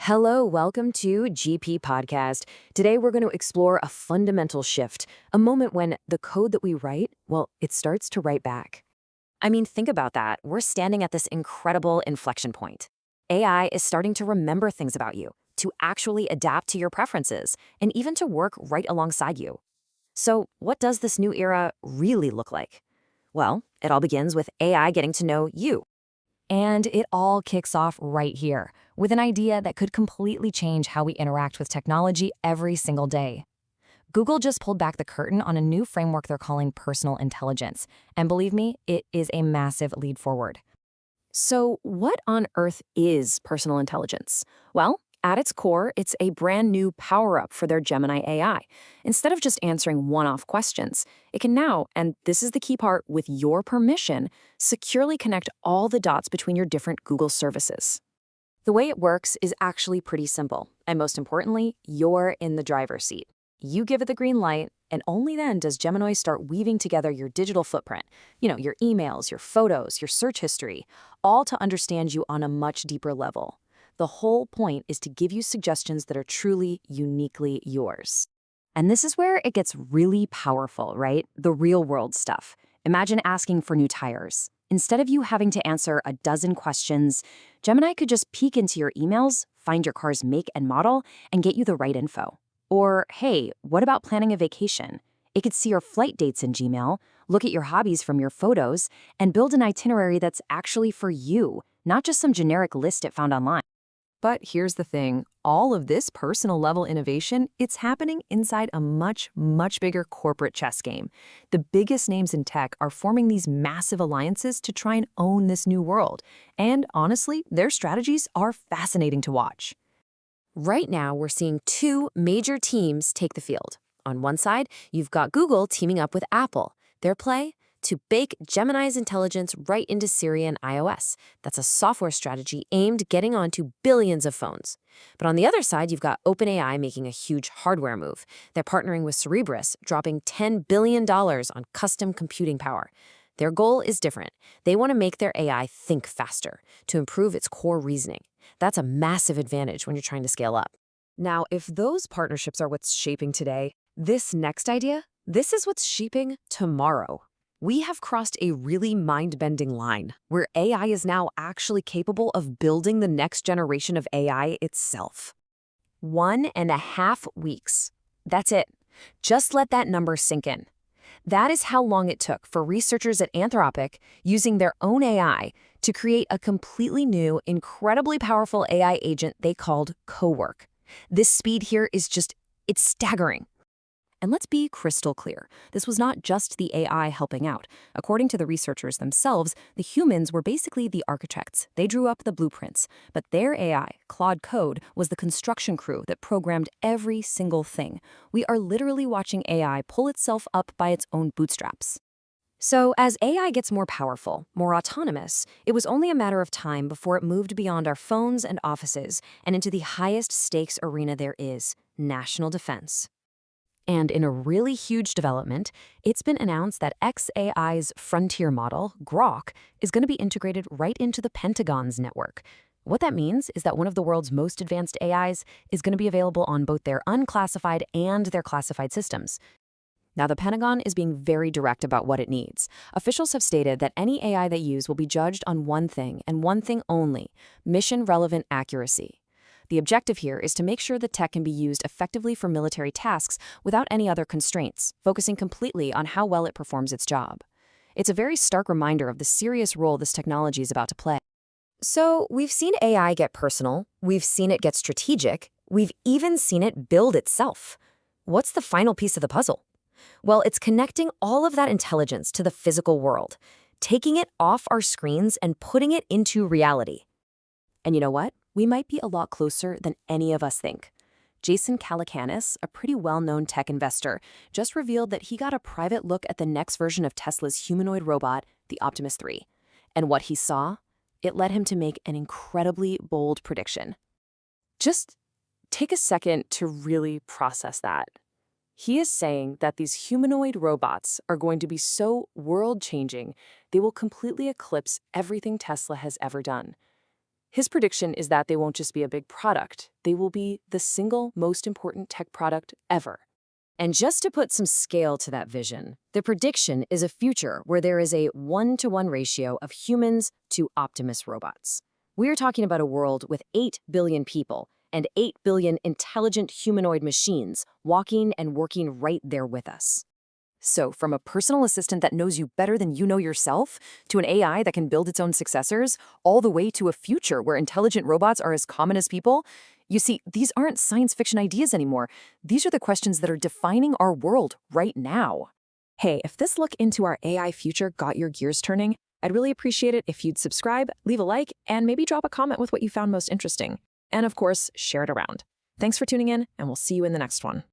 Hello, welcome to GP Podcast. Today we're going to explore a fundamental shift, a moment when the code that we write, well, it starts to write back. I mean, think about that. We're standing at this incredible inflection point. AI is starting to remember things about you, to actually adapt to your preferences, and even to work right alongside you. So, what does this new era really look like? Well, it all begins with AI getting to know you. And it all kicks off right here, with an idea that could completely change how we interact with technology every single day. Google just pulled back the curtain on a new framework they're calling personal intelligence, and believe me, it is a massive lead forward. So, what on earth is personal intelligence? Well, at its core, it's a brand new power-up for their Gemini AI. Instead of just answering one-off questions, it can now, and this is the key part, with your permission, securely connect all the dots between your different Google services. The way it works is actually pretty simple, and most importantly, you're in the driver's seat. You give it the green light, and only then does Gemini start weaving together your digital footprint, your emails, your photos, your search history, all to understand you on a much deeper level. The whole point is to give you suggestions that are truly, uniquely yours. And this is where it gets really powerful, right? The real world stuff. Imagine asking for new tires. Instead of you having to answer a dozen questions, Gemini could just peek into your emails, find your car's make and model, and get you the right info. Or, hey, what about planning a vacation? It could see your flight dates in Gmail, look at your hobbies from your photos, and build an itinerary that's actually for you, not just some generic list it found online. But here's the thing, all of this personal level innovation, it's happening inside a much, much bigger corporate chess game. The biggest names in tech are forming these massive alliances to try and own this new world. And honestly, their strategies are fascinating to watch. Right now, we're seeing two major teams take the field. On one side, you've got Google teaming up with Apple. Their play? To bake Gemini's intelligence right into Siri and iOS. That's a software strategy aimed at getting onto billions of phones. But on the other side, you've got OpenAI making a huge hardware move. They're partnering with Cerebras, dropping $10 billion on custom computing power. Their goal is different. They want to make their AI think faster, to improve its core reasoning. That's a massive advantage when you're trying to scale up. Now, if those partnerships are what's shaping today, this next idea, this is what's shaping tomorrow. We have crossed a really mind-bending line where AI is now actually capable of building the next generation of AI itself. 1.5 weeks. That's it. Just let that number sink in. That is how long it took for researchers at Anthropic, using their own AI, to create a completely new, incredibly powerful AI agent they called Cowork. This speed here is it's staggering. And let's be crystal clear. This was not just the AI helping out. According to the researchers themselves, the humans were basically the architects. They drew up the blueprints. But their AI, Claude Code, was the construction crew that programmed every single thing. We are literally watching AI pull itself up by its own bootstraps. So as AI gets more powerful, more autonomous, it was only a matter of time before it moved beyond our phones and offices and into the highest stakes arena there is, national defense. And in a really huge development, it's been announced that xAI's frontier model, Grok, is going to be integrated right into the Pentagon's network. What that means is that one of the world's most advanced AIs is going to be available on both their unclassified and their classified systems. Now, the Pentagon is being very direct about what it needs. Officials have stated that any AI they use will be judged on one thing and one thing only: mission-relevant accuracy. The objective here is to make sure the tech can be used effectively for military tasks without any other constraints, focusing completely on how well it performs its job. It's a very stark reminder of the serious role this technology is about to play. So, we've seen AI get personal, we've seen it get strategic, we've even seen it build itself. What's the final piece of the puzzle? Well, it's connecting all of that intelligence to the physical world, taking it off our screens and putting it into reality. And you know what? We might be a lot closer than any of us think. Jason Calacanis, a pretty well-known tech investor, just revealed that he got a private look at the next version of Tesla's humanoid robot, the Optimus 3. And what he saw, it led him to make an incredibly bold prediction. Just take a second to really process that. He is saying that these humanoid robots are going to be so world-changing, they will completely eclipse everything Tesla has ever done. His prediction is that they won't just be a big product, they will be the single most important tech product ever. And just to put some scale to that vision, the prediction is a future where there is a 1-to-1 ratio of humans to Optimus robots. We're talking about a world with 8 billion people and 8 billion intelligent humanoid machines walking and working right there with us. So, from a personal assistant that knows you better than you know yourself, to an AI that can build its own successors, all the way to a future where intelligent robots are as common as people, you see, these aren't science fiction ideas anymore. These are the questions that are defining our world right now. Hey, if this look into our AI future got your gears turning, I'd really appreciate it if you'd subscribe, leave a like, and maybe drop a comment with what you found most interesting. And of course, share it around. Thanks for tuning in, and we'll see you in the next one.